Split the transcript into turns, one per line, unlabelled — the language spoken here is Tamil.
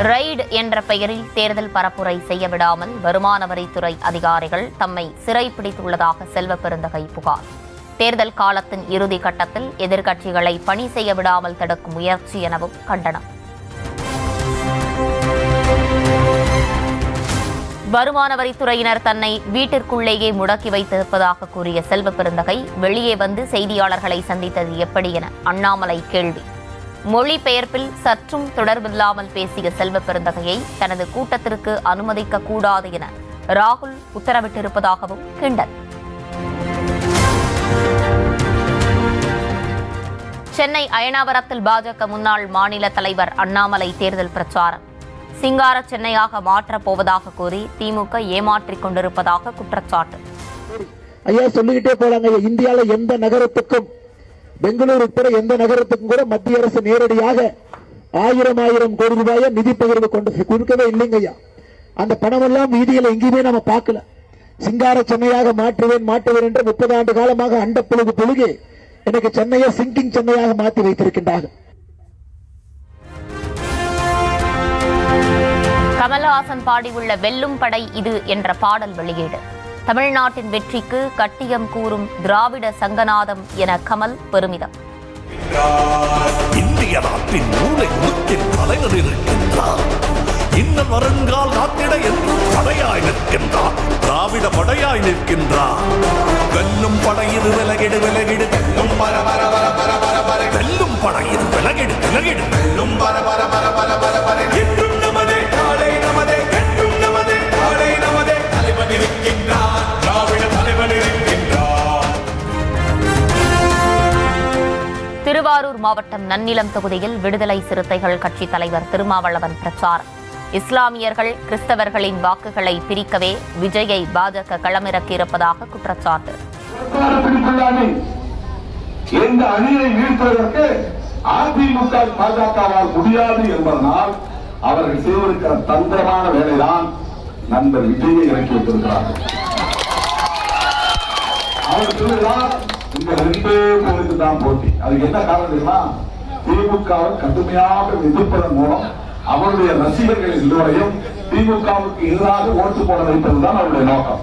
ரெய்டு என்ற பெயரில் தேர்தல் பரப்புரை செய்ய விடாமல் வருமான வரித்துறை அதிகாரிகள் தம்மை சிறைப்பிடித்துள்ளதாக செல்வ பெருந்தகை புகார். தேர்தல் காலத்தின் இறுதி கட்டத்தில் எதிர்க்கட்சிகளை பணி செய்ய விடாமல் தடுக்கும் முயற்சி எனவும் கண்டனம். வருமான வரித்துறையினர் தன்னை வீட்டிற்குள்ளேயே முடக்கி வைத்திருப்பதாக கூறிய செல்வ பெருந்தகை வெளியே வந்து செய்தியாளர்களை சந்தித்தது எப்படி என அண்ணாமலை கேள்வி. மொழிபெயர்ப்பில் சற்றும் தொடர்பில்லாமல் பேசிய செல்வ பெருந்தகையை தனது கூட்டத்திற்கு அனுமதிக்க கூடாது என ராகுல் உத்தரவிட்டிருப்பதாகவும் கிண்டல். சென்னை அயனாவரத்தில் பாஜக முன்னாள் மாநில தலைவர் அண்ணாமலை தேர்தல் பிரச்சாரம். சிங்கார சென்னையாக மாற்றப் போவதாக கூறி திமுக ஏமாற்றிக் கொண்டிருப்பதாக குற்றச்சாட்டு.
ஐயா சொல்லிக்கிட்டே போலாங்க. இந்தியாவில் எந்த நகரத்துக்கும், பெங்களூரு உட்பட எந்த நகரத்துக்கும் கூட மத்திய அரசு நேரடியாக 1000 கோடி ரூபாயை நிதி பகிர்வு கொண்டு கொடுக்கவே இல்லைங்க ஐயா. அந்த பணம் எல்லாம் வீதியில் எங்கேயுமே நம்ம பார்க்கல. சிங்கார சென்னையாக மாற்றுவேன் என்று 30 ஆண்டு காலமாக அண்ட புழுகு எனக்கு சென்னையை சிங்கிங் சென்னையாக மாற்றி வைத்திருக்கின்றார்கள்.
கமல்ஹாசன் பாடியுள்ள வெல்லும் படை இது என்ற பாடல் வெளியீடு. தமிழ்நாட்டின் வெற்றிக்கு கட்டியம் கூறும் திராவிட சங்கநாதம் என கமல் பெருமிதம்.
இந்திய நாட்டின் மூளை முத்தின் தலைவர் இருக்கின்றார். இன்னும் வருங்கால் நாட்டிட என்றும் படையாய் நிற்கின்றார். திராவிட படையாய் நிற்கின்றார். வெல்லும் படையிரு விலகிடு வெல்லும் படையிரு விலகிடு வெல்லும்
திருவாரூர் மாவட்டம் நன்னிலம் தொகுதியில் விடுதலை சிறுத்தைகள் கட்சி தலைவர் திருமாவளவன் பிரச்சாரம். இஸ்லாமியர்கள் கிறிஸ்தவர்களின் வாக்குகளை பிரிக்கவே விஜயை பாஜக களமிறக்கியிருப்பதாக குற்றச்சாட்டு.
இந்த அணியை வீழ்த்துவதற்கு அதிமுக பாஜகவால் முடியாது என்பதனால் அவர்கள் செய்திருக்கிற தந்திரமான வேலைதான் நண்பர் விஜயை இறக்கி வைத்திருக்கிறார்கள். அவர் சொல்லுகிறார் இந்த 2 பேருக்கு தான் போட்டி. அதுக்கு என்ன காரணம் தெரியுமா? திமுகவை கடுமையாக எதிர்ப்பதன் மூலம் அவருடைய ரசிகர்கள் எல்லோரையும் திமுகவுக்கு எதிராக ஓட்டு போட வைப்பதுதான் அவருடைய நோக்கம்.